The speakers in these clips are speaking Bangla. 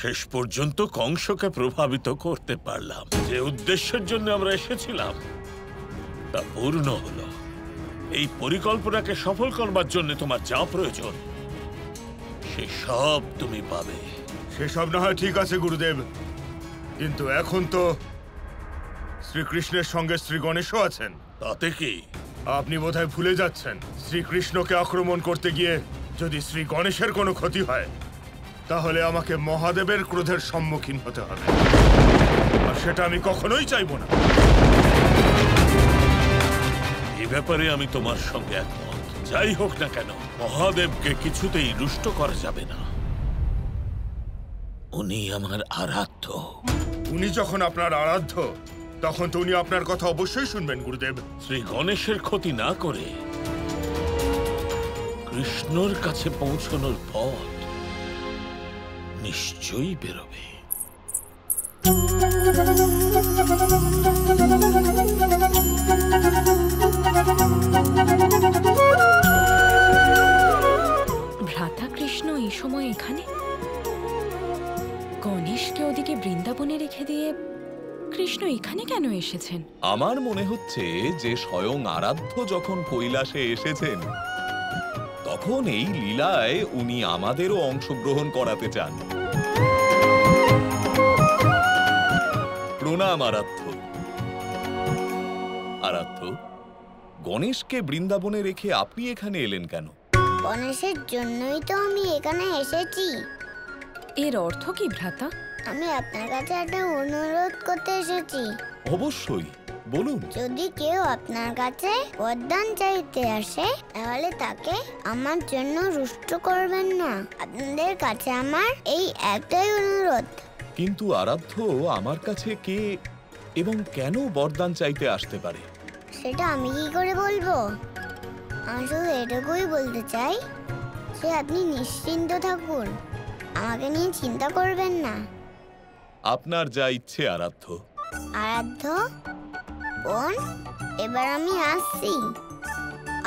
শেষ পর্যন্ত কংসকে প্রভাবিত করতে পারলাম। যে উদ্দেশ্যের জন্য আমরা এসেছিলাম তা পূর্ণ হলো। এই পরিকল্পনাকে সফল করবার জন্য তোমার যা প্রয়োজন সে সব তুমি পাবে। সেসব না হয় ঠিক আছে গুরুদেব, কিন্তু এখন তো শ্রীকৃষ্ণের সঙ্গে শ্রী গণেশও আছেন। তাতে কি? আপনি বোধহয় ভুলে যাচ্ছেন, শ্রীকৃষ্ণকে আক্রমণ করতে গিয়ে যদি শ্রী গণেশের কোনো ক্ষতি হয় তাহলে আমাকে মহাদেবের ক্রোধের সম্মুখীন হতে হবে, আর সেটা আমি কখনোই চাইব না। এই ব্যাপারে আমি তোমার সঙ্গে একমত। যাই হোক না কেন, মহাদেবকে কিছুতেই রুষ্ট করা যাবে না। উনি আমার আরাধ্য। উনি যখন আপনার আরাধ্য তখন তো উনি আপনার কথা অবশ্যই শুনবেন গুরুদেব। শ্রী গণেশের ক্ষতি না করে কৃষ্ণর কাছে পৌঁছানোর পথ নিশ্চয়ই বেরোবে। ভ্রাতা কৃষ্ণ এই সময় এখানে? গণেশকে ওদিকে বৃন্দাবনে রেখে দিয়ে কৃষ্ণ এখানে কেন এসেছেন? আমার মনে হচ্ছে যে স্বয়ং আরাধ্য যখন কৈলাসে এসেছেন তখন এই লীলায় উনি আমাদেরও অংশগ্রহণ করাতে চান। প্রণাম আরাধ্য। আরাধ্য, গণেশকে বৃন্দাবনে রেখে আপনি এখানে এলেন কেন? গণেশের জন্যই তো আমি এখানে এসেছি। এর অর্থ কি ভ্রাতা? আমি আপনার কাছে একটা অনুরোধ করতে এসেছি। অবশ্যই, বলুন। যদি কেউ আপনার কাছে বরদান চাইতে আসে তাহলে তাকে আমার জন্য রুষ্ট করবেন না। আপনাদের কাছে আমার এই একটাই অনুরোধ। কিন্তু আরাধ্য, আমার কাছে কে এবং কেন বরদান চাইতে আসতে পারে? সেটা আমি কি করে বলবো? আমি শুধু এটুকুই বলতে চাই যে আপনি নিশ্চিন্ত থাকুন, আমাকে নিয়ে চিন্তা করবেন না। আপনার যা ইচ্ছে আরাধ্য। আরাধ্য বোন, এবার আমি আসছি,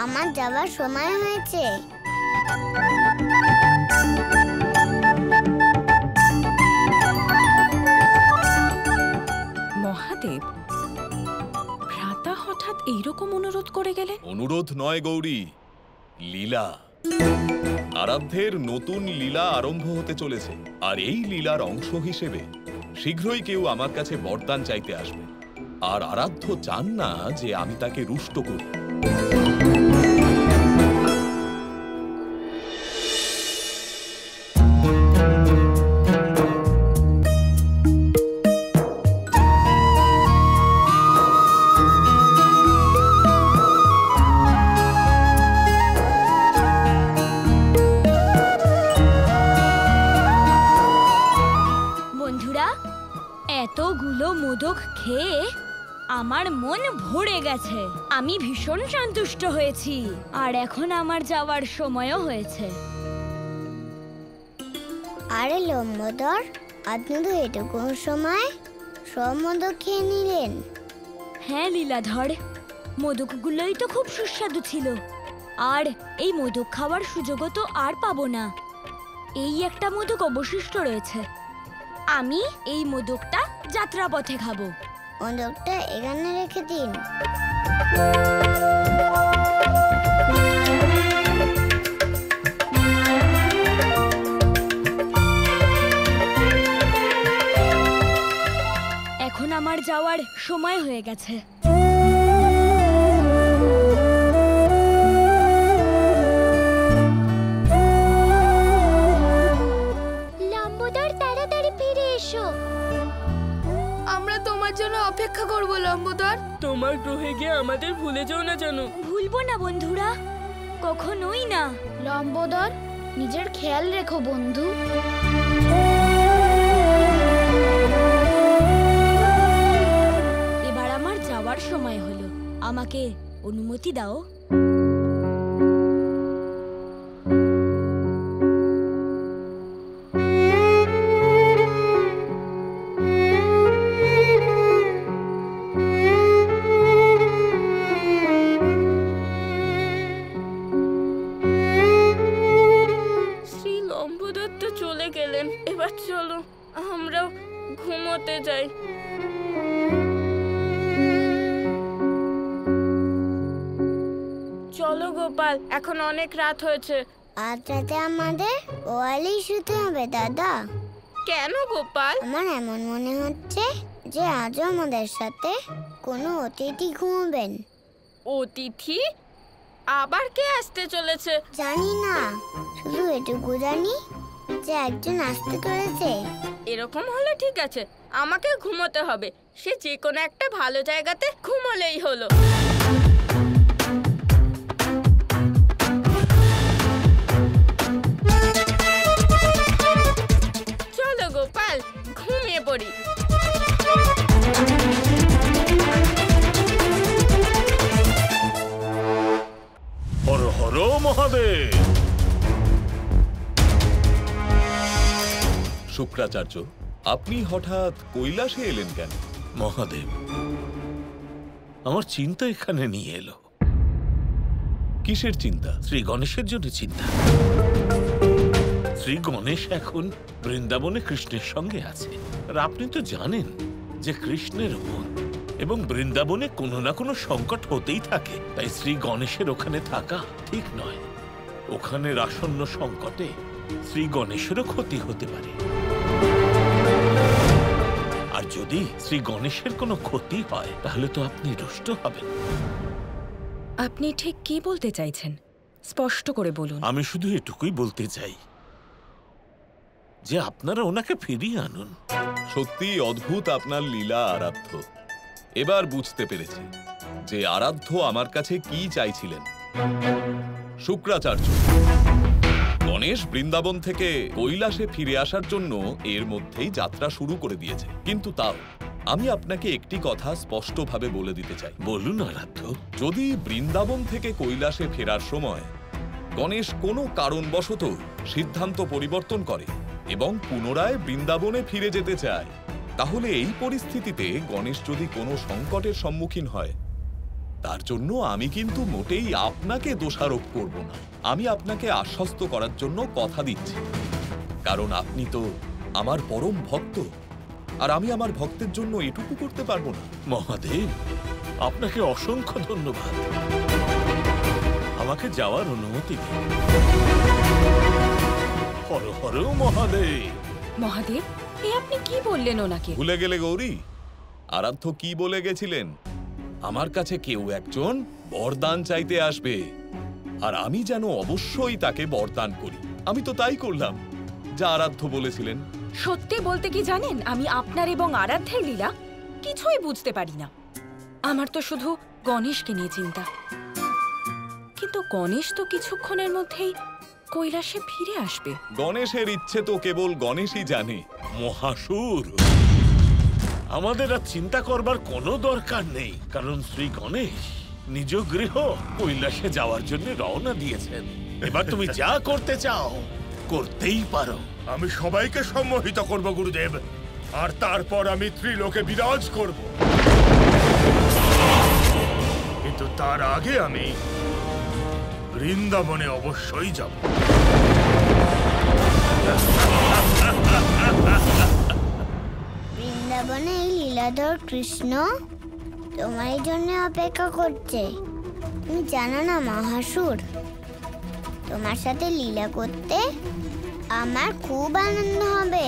আমার যাবার সময় হয়েছে। মহাদেব, ভ্রাতা হঠাৎ এইরকম অনুরোধ করে গেলে? অনুরোধ নয় গৌরী, লীলা। আরাধ্যের নতুন লীলা আরম্ভ হতে চলেছে, আর এই লীলার অংশ হিসেবে শীঘ্রই কেউ আমার কাছে বরদান চাইতে আসবে, আর আরাধ্য চান না যে আমি তাকে রুষ্ট করি। এতগুলো মোদক খেয়ে আমার মন ভরে গেছে। আমি ভীষণ সন্তুষ্ট হয়েছি, আর এখন আমার যাওয়ার সময়ও হয়েছে। আরে লম্বোদর, আপনি তো এটুকু সময় সব মোদক খেয়ে নিলেন। হ্যাঁ লীলাধর, মোদকগুলোই তো খুব সুস্বাদু ছিল, আর এই মোদক খাওয়ার সুযোগও তো আর পাবো না। এই একটা মোদক অবশিষ্ট রয়েছে, আমি এই মোদকটা যাত্রাপথে খাবো। মোদকটা এখানে রেখে দিন। এখন আমার যাওয়ার সময় হয়ে গেছে। লম্বোদর, তাড়াতাড়ি ফিরে এসো। আমরা তোমার জন্য অপেক্ষা করব লম্বোদর। তোমার গ্রহে গিয়ে আমাদের ভুলে যেও না জানো। ভুলবো না বন্ধুরা, কখনোই না। লম্বোদর, নিজের খেয়াল রেখো বন্ধু। এবার আমার যাওয়ার সময় হলো, আমাকে অনুমতি দাও। শ্রী লম্বোদর তো চলে গেলেন, এবার চলো চলো আমরাও ঘুমোতে যাই। চলো গোপাল, এখন অনেক রাত হয়েছে। আজ রাতে আমাদের ওয়ালেই শুতে হবে দাদা। কেন গোপাল? আমার এমন মনে হচ্ছে যে আজও আমাদের সাথে কোনো অতিথি ঘুমাবেন। অতিথি? আবার কে আসতে চলেছে? জানি না, শুধু এটুকু জানি যে একজন আসতে চলেছে। এরকম হলে ঠিক আছে, আমাকে ঘুমোতে হবে। সে যে কোনো একটা ভালো জায়গাতে ঘুমোলেই হলো। চলো গোপাল, ঘুমিয়ে পড়ি। হর হর মহাদেব। শুক্রাচার্য, আপনি হঠাৎ কৈলাসে এলেন কেন? মহাদেব, আমার চিন্তা এখানে নিয়ে এলো। কিসের চিন্তা? শ্রী গণেশের জন্য চিন্তা। শ্রী গণেশ এখন বৃন্দাবনে কৃষ্ণের সঙ্গে আছে। আর আপনি তো জানেন যে কৃষ্ণের মন এবং বৃন্দাবনে কোনো না কোনো সংকট হতেই থাকে। তাই শ্রী গণেশের ওখানে থাকা ঠিক নয়। ওখানের আসন্ন সংকটে শ্রী গণেশেরও ক্ষতি হতে পারে। আর যদি শ্রী গণেশের কোনো ক্ষতি হয় তাহলে তো আপনি রুষ্ট হবেন। আপনি ঠিক কি বলতে চাইছেন? স্পষ্ট করে বলুন। আমি শুধু এটুকুই বলতে চাই যে আপনারা ওনাকে ফিরিয়ে আনুন। সত্যি অদ্ভুত আপনার লীলা আরাধ্য। এবার বুঝতে পেরেছি যে আরাধ্য আমার কাছে কি চাইছিলেন। শুক্রাচার্য, গণেশ বৃন্দাবন থেকে কৈলাসে ফিরে আসার জন্য এর মধ্যেই যাত্রা শুরু করে দিয়েছে। কিন্তু তাও আমি আপনাকে একটি কথা স্পষ্টভাবে বলে দিতে চাই। বলুন আরাধ্য। যদি বৃন্দাবন থেকে কৈলাসে ফেরার সময় গণেশ কোনো কারণবশত সিদ্ধান্ত পরিবর্তন করে এবং পুনরায় বৃন্দাবনে ফিরে যেতে চায়, তাহলে এই পরিস্থিতিতে গণেশ যদি কোনো সংকটের সম্মুখীন হয়, তার জন্য আমি কিন্তু মোটেই আপনাকে দোষারোপ করব না। আমি আপনাকে আশ্বস্ত করার জন্য কথা দিচ্ছি, কারণ আপনি তো আমার পরম ভক্ত, আর আমি আমার ভক্তের জন্য এটুকু করতে পারবো না। মহাদেব, আপনাকে অসংখ্য ধন্যবাদ। আমাকে যাওয়ার অনুমতি দিন। হর হর মহাদেব। মহাদেব, এ আপনি কি বললেন ওনাকে? ভুলে গেলে গৌরী? আরাধ্য কি বলে গেছিলেন? আমার কাছে কেউ একজন বরদান চাইতে আসবে, আর আমি যেন অবশ্যই তাকে বরদান করি। আমি তো তাই করলাম যা আরাধ্য বলেছিলেন। সত্যি বলতে কি জানেন, আমি আপনার এবং আরাধ্যের লীলা কিছুই বুঝতে পারি না। আমার তো শুধু গণেশকে নিয়ে চিন্তা। কিন্তু গণেশ তো কিছুক্ষণের মধ্যেই কৈলাসে ফিরে আসবে। গণেশের ইচ্ছে তো কেবল গণেশই জানে। মহাসুর, আমাদের আর চিন্তা করবার কোনো দরকার নেই, কারণ শ্রী গণেশ নিজ গৃহ কৈলাসে যাওয়ার জন্য রওনা দিয়েছেন। এবার তুমি যা করতে চাও করতেই পারো। আমি সবাইকে সম্মোহিত করব গুরুদেব, আর তারপর আমি ত্রিলোকে বিরাজ করব। কিন্তু তার আগে আমি বৃন্দাবনে অবশ্যই যাব। বৃন্দাবনে এই লীলাধর কৃষ্ণ তোমার জন্য অপেক্ষা করছে। তুমি জানো না মহাসুর, তোমার সাথে লীলা করতে আমার খুব আনন্দ হবে।